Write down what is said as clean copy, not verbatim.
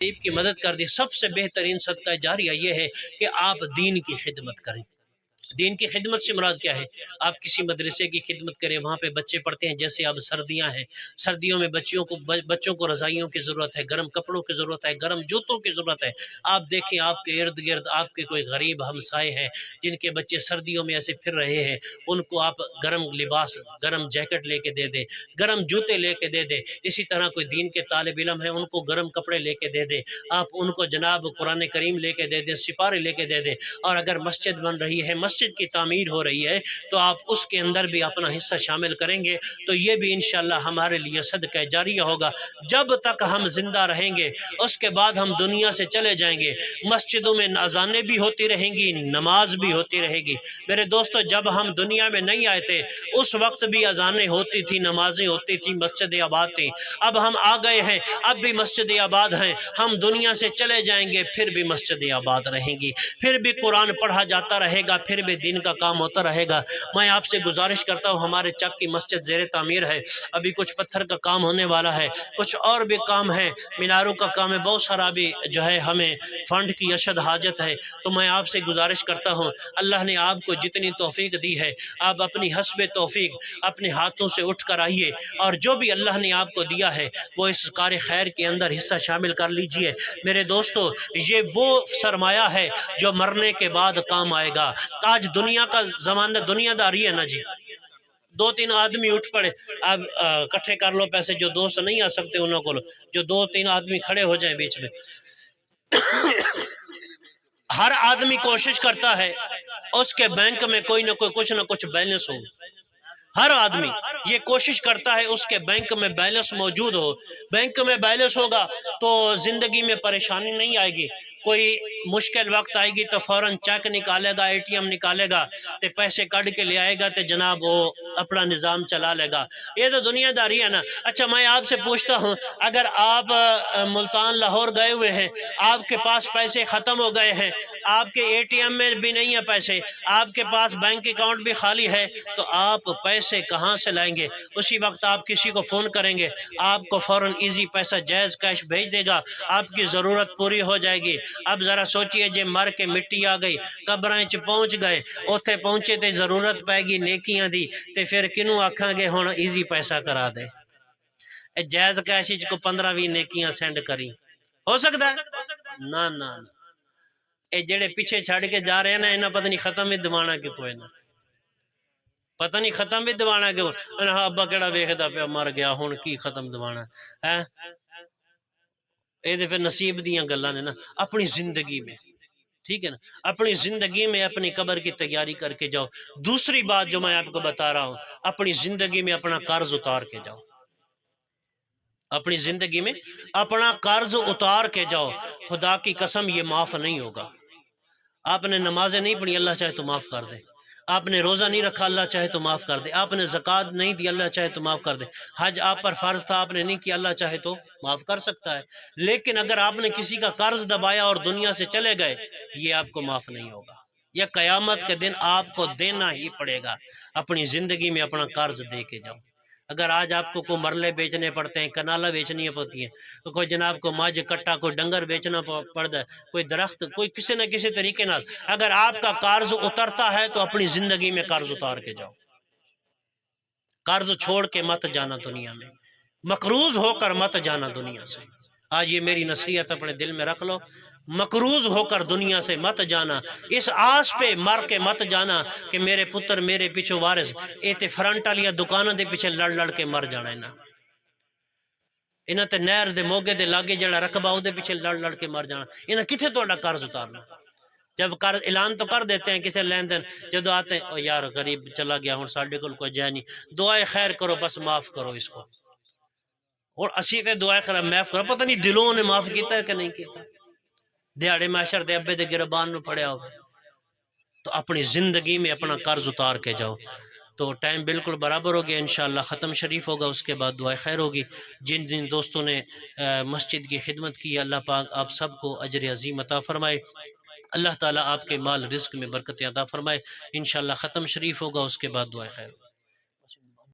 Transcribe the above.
غریب کی مدد کر دی۔ سب سے بہترین صدقہ جاریہ یہ ہے کہ آپ دین کی خدمت کریں۔ دین کی خدمت سے مراد کیا ہے؟ آپ کسی مدرسے کی خدمت کریں، وہاں پہ بچے پڑھتے ہیں، جیسے اب سردیاں ہیں، سردیوں میں بچوں کو رضائیوں کی ضرورت ہے، گرم کپڑوں کی ضرورت ہے، گرم جوتوں کی ضرورت ہے۔ آپ دیکھیں آپ کے ارد گرد آپ کے کوئی غریب ہمسائے ہیں جن کے بچے سردیوں میں ایسے پھر رہے ہیں، ان کو آپ گرم لباس، گرم جیکٹ لے کے دے دیں، گرم جوتے لے کے دے دیں۔ اسی طرح کوئی دین کے طالب علم ہے، ان کو گرم کپڑے لے کے دے دیں، آپ ان کو جناب قرآن کریم لے کے دے دیں، سپارے لے کے دے دیں۔ اور اگر مسجد بن رہی ہے، مسجد کی تعمیر ہو رہی ہے، تو آپ اس کے اندر بھی اپنا حصہ شامل کریں گے تو یہ بھی انشاءاللہ ہمارے لیے صدقہ جاریہ ہوگا۔ جب تک ہم زندہ رہیں گے، اس کے بعد ہم دنیا سے چلے جائیں گے، مسجدوں میں اذانیں بھی ہوتی رہیں گی، نماز بھی ہوتی رہے گی۔ میرے دوستو، جب ہم دنیا میں نہیں آئے تھے اس وقت بھی اذانیں ہوتی تھی، نمازیں ہوتی تھی، مسجد آباد تھی۔ اب ہم آ گئے ہیں، اب بھی مسجد آباد ہیں، ہم دنیا سے چلے جائیں گے پھر بھی مسجد آباد رہیں گی، پھر بھی قرآن پڑھا جاتا رہے گا، پھر بھی دین کا کام ہوتا رہے گا۔ میں آپ سے گزارش کرتا ہوں، ہمارے چک کی مسجد زیر تعمیر ہے، ابھی کچھ پتھر کا کام ہونے والا ہے، کچھ اور بھی کام ہے، میناروں کا کام ہے، بہت سارا بھی جو ہے ہمیں فنڈ کی اشد حاجت ہے۔ تو میں آپ سے گزارش کرتا ہوں، اللہ نے آپ کو جتنی توفیق دی ہے، آپ اپنی حسب توفیق اپنے ہاتھوں سے اٹھ کر آئیے، اور جو بھی اللہ نے آپ کو دیا ہے وہ اس کار خیر کے اندر حصہ شامل کر لیجئے۔ میرے دوستو، یہ وہ سرمایہ ہے جو مرنے کے بعد کام آئے گا۔ آج دنیا کا زمانہ دنیا داری ہے نا جی، دو تین آدمی اٹھ پڑے، اب کٹھے کر لو پیسے، جو دوست نہیں آ سکتے انہوں کو، جو دو تین آدمی کھڑے ہو جائیں بیچ میں۔ ہر آدمی کوشش کرتا ہے اس کے بینک میں کوئی نہ کوئی کچھ نہ کچھ بیلنس ہو، ہر آدمی یہ کوشش کرتا ہے اس کے بینک میں بیلنس موجود ہو۔ بینک میں بیلنس ہوگا تو زندگی میں پریشانی نہیں آئے گی، کوئی مشکل وقت آئے گی تو فوراً چیک نکالے گا، اے ٹی ایم نکالے گا تو پیسے کٹ کے لے آئے گا تو جناب وہ اپنا نظام چلا لے گا۔ یہ تو دنیا داری ہے نا۔ اچھا، میں آپ سے پوچھتا ہوں، اگر آپ ملتان لاہور گئے ہوئے ہیں، آپ کے پاس پیسے ختم ہو گئے ہیں، آپ کے اے ٹی ایم میں بھی نہیں ہے پیسے، آپ کے پاس بینک اکاؤنٹ بھی خالی ہے، تو آپ پیسے کہاں سے لائیں گے؟ اسی وقت آپ کسی کو فون کریں گے، آپ کو فوراً ایزی پیسہ جائز کیش بھیج دے گا، آپ کی ضرورت پوری ہو جائے گی۔ اب ذرا سوچئے، جے مر کے مٹی آ گئی، قبریں چ پہنچ گئے، اوتھے پہنچے تے ضرورت پائے گی نیکیاں دی، تے پھر کنوں آکھاں گے ہن ایزی پیسہ کرا دے، اے جائز کیش کو 15-20 نیکیاں سینڈ کری، ہو سکتا ہے؟ نہ نہ، اے جڑے پیچھے چھڑ کے جا رہے ہیں نا، انہاں پتہ نہیں ختم بھی دوانا کہ کوئی نہ، پتہ نہیں ختم بھی دوانا کہ انہاں ابا کیڑا ویکھدا پیا مر گیا، ہن کی ختم دوانا ہے؟ اے دے پھر نصیب دیاں گلاں نے نا۔ اپنی زندگی میں، ٹھیک ہے نا، اپنی زندگی میں اپنی قبر کی تیاری کر کے جاؤ۔ دوسری بات جو میں آپ کو بتا رہا ہوں، اپنی زندگی میں اپنا قرض اتار کے جاؤ، اپنی زندگی میں اپنا قرض اتار کے جاؤ۔ خدا کی قسم یہ معاف نہیں ہوگا۔ آپ نے نمازیں نہیں پڑھی، اللہ چاہے تو معاف کر دے۔ آپ نے روزہ نہیں رکھا، اللہ چاہے تو معاف کر دے۔ آپ نے زکوٰۃ نہیں دی، اللہ چاہے تو معاف کر دے۔ حج آپ پر فرض تھا، آپ نے نہیں کیا، اللہ چاہے تو معاف کر سکتا ہے۔ لیکن اگر آپ نے کسی کا قرض دبایا اور دنیا سے چلے گئے، یہ آپ کو معاف نہیں ہوگا، یہ قیامت کے دن آپ کو دینا ہی پڑے گا۔ اپنی زندگی میں اپنا قرض دے کے جاؤ۔ اگر آج آپ کو کوئی مرلے بیچنے پڑتے ہیں، کنالہ بیچنی پڑتی ہیں، تو کوئی جناب کو ماج کٹا، کوئی ڈنگر بیچنا پڑتا ہے، کوئی درخت، کوئی کسی نہ کسی طریقے نال، اگر آپ کا قرض اترتا ہے تو اپنی زندگی میں قرض اتار کے جاؤ۔ قرض چھوڑ کے مت جانا دنیا میں، مقروض ہو کر مت جانا دنیا سے۔ آج یہ میری نصیحت اپنے دل میں رکھ لو، مقروض ہو کر دنیا سے مت جانا، اس آس پہ مر کے مت جانا کہ میرے پتر میرے پیچھے وارث، ایتے فرنٹ والی دکانوں دے پیچھے لڑ لڑ کے مر جانا ہے نا، انہاں تے نہر دے موگے دے لاگے جڑا رقبہ او دے پیچھے لڑ لڑ کے مر جانا۔ انہاں کتھے تہاڈا قرض اتارنا؟ جب قرض اعلان تو کر دیتے ہیں کسی لین دین، جدو آتے ہیں او یار غریب چلا گیا، ہن ساڈے کول کوئی جائے نہیں، دعائے خیر کرو، بس معاف کرو اس کو، اور اسی تے دعائے خیر معاف کرو، پتہ نہیں دلوں نے معاف کیتا ہے کہ نہیں کیتا، دیہاڑے معاشر دے ابے دے گربان نو پڑیا ہو۔ تو اپنی زندگی میں اپنا قرض اتار کے جاؤ۔ تو ٹائم بالکل برابر ہو گیا، انشاءاللہ ختم شریف ہوگا، اس کے بعد دعائے خیر ہوگی۔ جن جن دوستوں نے مسجد کی خدمت کی، اللہ پاک آپ سب کو اجر عظیم عطا فرمائے، اللہ تعالیٰ آپ کے مال رزق میں برکت عطا فرمائے۔ انشاءاللہ ختم شریف ہوگا، اس کے بعد دعائے خیر ہوگی۔